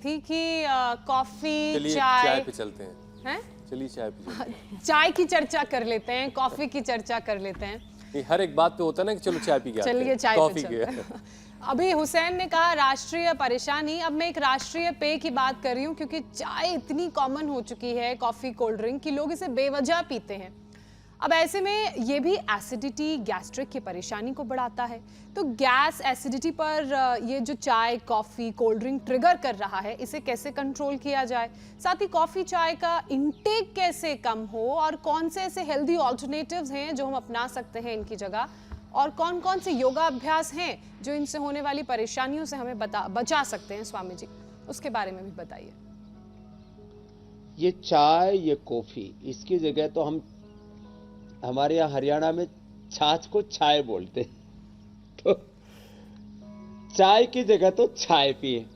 थी कि कॉफी चलिए चाय चाय पे चलते हैं। हैं? चलिए चाय पे चलते हैं। चाय की चर्चा कर लेते हैं, कॉफी की चर्चा कर लेते हैं। नहीं, हर एक बात पे होता है ना कि चलो चाय पी के आते हैं। चलिए चाय पे कॉफी चलते के हैं। अभी हुसैन ने कहा राष्ट्रीय परेशानी, अब मैं एक राष्ट्रीय पेय की बात कर रही हूँ क्योंकि चाय इतनी कॉमन हो चुकी है, कॉफी कोल्ड ड्रिंक, कि लोग इसे बेवजह पीते हैं। अब ऐसे में ये भी एसिडिटी, गैस्ट्रिक की परेशानी को बढ़ाता है। तो गैस, एसिडिटी पर ये जो चाय, कॉफी, कोल्ड ड्रिंक ट्रिगर कर रहा है, इसे कैसे कंट्रोल किया जाए? साथ ही कॉफी, चाय का इंटेक कैसे कम हो और कौन से ऐसे हेल्दी ऑल्टरनेटिव्स हैं जो हम अपना सकते हैं इनकी जगह, और कौन कौन से योगा अभ्यास हैं जो इनसे होने वाली परेशानियों से हमें बचा सकते हैं, स्वामी जी, उसके बारे में भी बताइए। ये चाय, ये कॉफी, इसकी जगह तो हम हमारे यहाँ हरियाणा में छाछ को चाय बोलते हैं। तो चाय की जगह तो चाय पिए,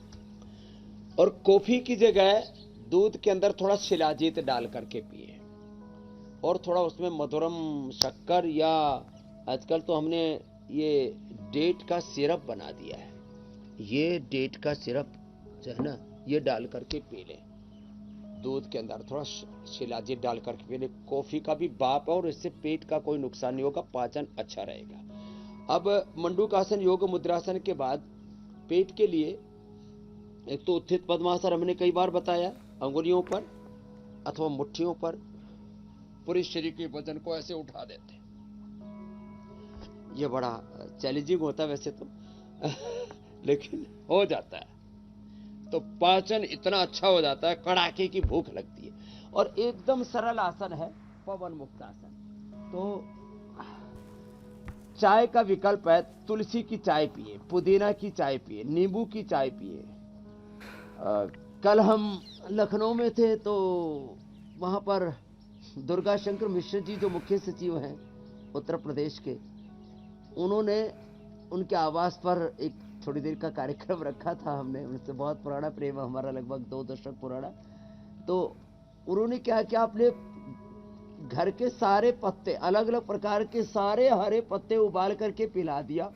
और कॉफी की जगह दूध के अंदर थोड़ा शिलाजीत डाल करके पिए, और थोड़ा उसमें मधुरम शक्कर, या आजकल तो हमने ये डेट का सिरप बना दिया है, ये डेट का सिरप जो है ना, ये डाल करके पी लें। दूध के अंदर थोड़ा शिलाजीत डाल करके पी लें। कॉफी का भी बाप है और इससे पेट का कोई नुकसान नहीं होगा, पाचन अच्छा रहेगा। अब मंडूकासन, योग मुद्रासन के बाद पेट के लिए एक तो उत्थित पद्मासन हमने कई बार बताया, अंगुलियों पर अथवा मुट्ठियों पर पूरे शरीर के वजन को ऐसे उठा देते हैं। ये बड़ा चैलेंजिंग होता है वैसे तो लेकिन हो जाता है, तो पाचन इतना अच्छा हो जाता है, कड़ाके की भूख लगती है। और एकदम सरल आसन है पवन मुक्त आसन। तो चाय का विकल्प है, तुलसी की चाय पिए, पुदीना की चाय पिए, नींबू की चाय पिए। कल हम लखनऊ में थे तो वहां पर दुर्गा शंकर मिश्र जी जो मुख्य सचिव हैं उत्तर प्रदेश के, उन्होंने उनके आवास पर एक थोड़ी देर का कार्यक्रम रखा था। हमने उनसे बहुत पुराना प्रेम है हमारा, लगभग 2 दशक पुराना। तो उन्होंने क्या किया, अपने घर के सारे पत्ते, अलग अलग प्रकार के सारे हरे पत्ते उबाल करके पिला दिया।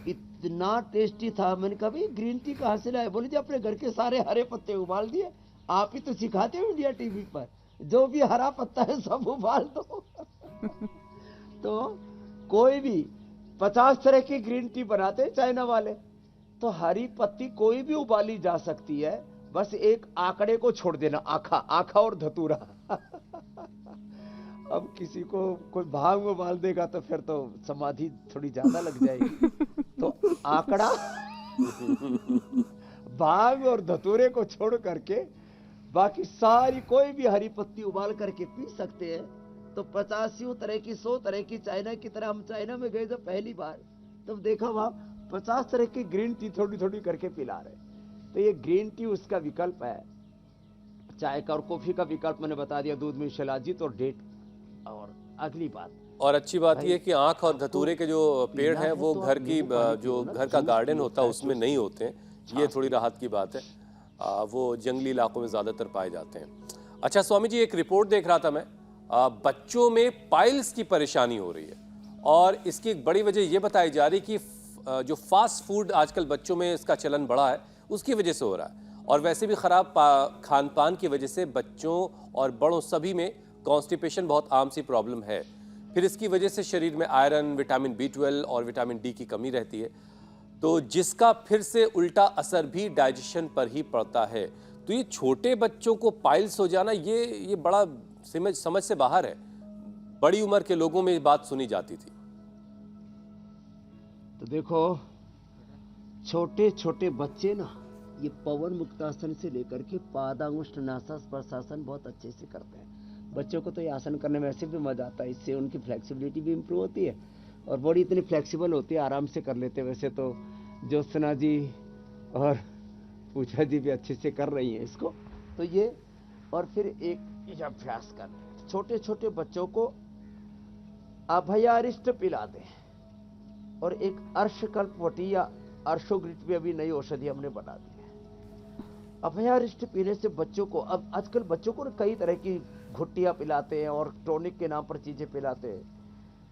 इतना टेस्टी था। मैंने कहा भाई ग्रीन टी कहाँ से लाए? बोले जी अपने घर के सारे हरे पत्ते उबाल दिए। आप ही तो सिखाते हो इंडिया टीवी पर, जो भी हरा पत्ता है सब उबाल दो तो कोई भी 50 तरह की ग्रीन टी बनाते हैं चाइना वाले, तो हरी पत्ती कोई भी उबाली जा सकती है, बस एक आंकड़े को छोड़ देना, आखा, आखा और धतूरा अब किसी को कोई भांग उबाल देगा तो फिर तो समाधि थोड़ी ज्यादा लग जाएगी तो आंकड़ा भांग और धतूरे को छोड़ करके बाकी सारी कोई भी हरी पत्ती उबाल करके पी सकते हैं। तो 50 तरह की, 100 तरह की, चाइना की तरह। हम चाइना में गए जब पहली बार, तब देखा वहां 50 तरह की ग्रीन टी थोड़ी थोड़ी करके पिला रहे। तो ये ग्रीन टी उसका विकल्प है। चाय का और कॉफी का विकल्प मैंने बता दिया, दूध में शिलाजीत और डेट। और अगली बात, और अच्छी बात यह है कि आंख और धतूरे के जो पेड़ हैं वो तो घर की जो घर का गार्डन होता है उसमें नहीं होते हैं, ये थोड़ी राहत की बात है। वो जंगली इलाकों में ज़्यादातर पाए जाते हैं। अच्छा स्वामी जी, एक रिपोर्ट देख रहा था मैं, बच्चों में पाइल्स की परेशानी हो रही है, और इसकी एक बड़ी वजह ये बताई जा रही कि जो फास्ट फूड आजकल बच्चों में इसका चलन बढ़ा है उसकी वजह से हो रहा है, और वैसे भी ख़राब खान पान की वजह से बच्चों और बड़ों सभी में कॉन्स्टिपेशन बहुत आम सी प्रॉब्लम है। फिर इसकी वजह से शरीर में आयरन, विटामिन B12 और विटामिन D की कमी रहती है, तो जिसका फिर से उल्टा असर भी डाइजेशन पर ही पड़ता है। तो ये छोटे बच्चों को पाइल्स हो जाना, ये बड़ा समझ से बाहर है। बड़ी उम्र के लोगों में ये बात सुनी जाती थी। तो देखो, छोटे छोटे बच्चे ना, ये पवन मुक्तासन से लेकर के पादांगुष्ठ नासा प्रशासन बहुत अच्छे से करते हैं। बच्चों को तो ये आसन करने में ऐसे भी मजा आता है, इससे उनकी फ्लेक्सिबिलिटी भी इम्प्रूव होती है और बॉडी इतनी फ्लेक्सिबल होती है, आराम से कर लेते हैं। वैसे तो ज्योत्सना जी और पूजा जी भी अच्छे से कर रही हैं इसको। तो ये, और फिर एक अभ्यास कर, छोटे छोटे बच्चों को अभयारिष्ट पिला दें, और एक अर्शकल्पवटी या अर्शोग्रिट भी अभी नई औषधि हमने बना दी है। अभयारिष्ट पीने से बच्चों को, अब आजकल बच्चों को कई तरह की घुट्टियां पिलाते हैं और टॉनिक के नाम पर चीजें पिलाते हैं।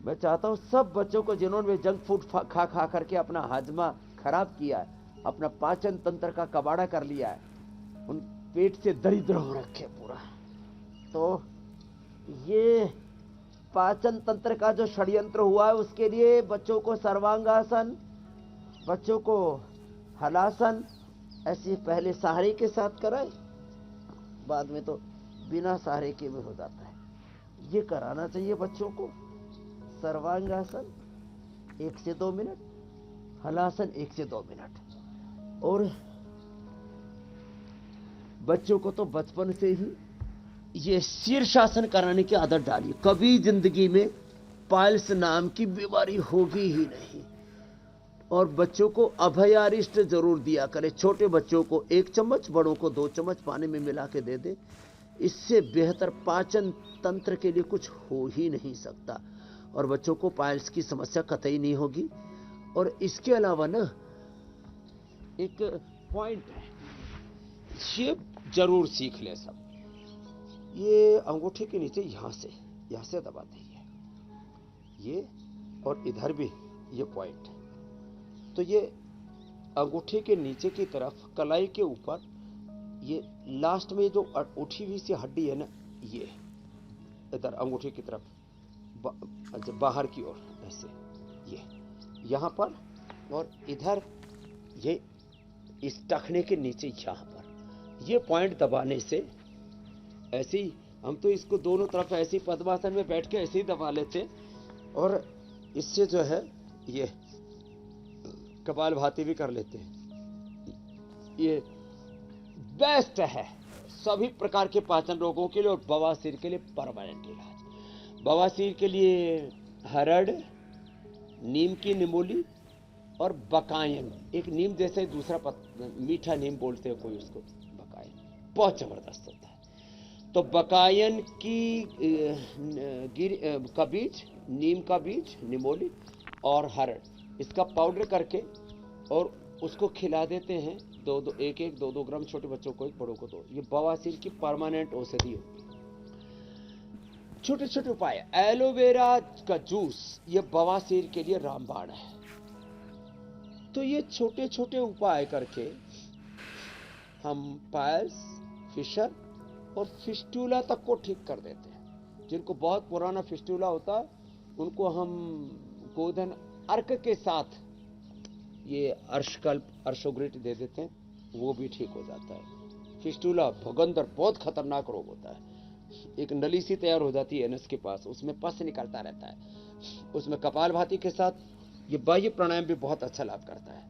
मैं चाहता हूं सब बच्चों को जिन्होंने जंक फूड खा खा करके अपना हाजमा खराब किया है, अपना पाचन तंत्र का कबाड़ा कर लिया है, उन पेट से दरिद्र हो रखे पूरा। तो ये पाचन तंत्र का जो षड्यंत्र हुआ है, उसके लिए बच्चों को सर्वांगासन, बच्चों को हलासन ऐसे पहले सहारे के साथ कराए, बाद में तो बिना सहारे के भी हो जाता है। ये कराना चाहिए बच्चों को। सर्वांगासन 1 से 2 मिनट, हलासन 1 से 2 मिनट। और बच्चों को तो बचपन से ही ये शीर्षासन कराने की आदत डालिए। कभी जिंदगी में पाइल्स नाम की बीमारी होगी ही नहीं। और बच्चों को अभयारिष्ट जरूर दिया करें। छोटे बच्चों को 1 चम्मच, बड़ों को 2 चम्मच पानी में मिला के दे दे। इससे बेहतर पाचन तंत्र के लिए कुछ हो ही नहीं सकता और बच्चों को पाइल्स की समस्या कतई नहीं होगी। और इसके अलावा ना एक पॉइंट है, ये जरूर सीख ले सब। ये अंगूठे के नीचे यहां से दबाते हैं ये, और इधर भी ये पॉइंट है। तो ये अंगूठे के नीचे की तरफ कलाई के ऊपर ये लास्ट में जो उठी हुई सी हड्डी है ना, ये इधर अंगूठे की तरफ बाहर की ओर ऐसे, ये यहां पर, और इधर ये इस टखने के नीचे यहां पर ये पॉइंट दबाने से ऐसे ही, हम तो इसको दोनों तरफ ऐसे ही पद्मासन में बैठ के ऐसे ही दबा लेते, और इससे जो है ये कपालभाति भी कर लेते हैं। ये बेस्ट है सभी प्रकार के पाचन रोगों के लिए और बवासीर के लिए परमानेंट इलाज। बवासीर के लिए हरड़, नीम की निमोली और बकायन, एक नीम जैसे दूसरा मीठा नीम बोलते हैं कोई उसको, बकायन बहुत जबरदस्त होता है। तो बकायन का बीज, नीम का बीज, निमोली और हरड़, इसका पाउडर करके और उसको खिला देते हैं 2-2 ग्राम, छोटे बच्चों को 1, बड़ों को 2। ये बवासीर की परमानेंट औषधि होती है। छोटे छोटे उपाय, एलोवेरा का जूस, ये बवासीर के लिए रामबाण है। तो ये छोटे छोटे उपाय करके हम पाइल्स, फिशर और फिस्टूला तक को ठीक कर देते हैं। जिनको बहुत पुराना फिस्टूला होता है उनको हम गोधन अर्क के साथ ये अर्शकल्प, अर्शोग्रिट दे देते हैं, वो भी ठीक हो जाता है। फिस्टूला भगंदर बहुत खतरनाक रोग होता है। एक नली सी तैयार हो जाती है एनस के पास, उसमें पस निकलता रहता है। उसमें कपालभाति के साथ ये बाह्य प्राणायाम भी बहुत अच्छा लाभ करता है।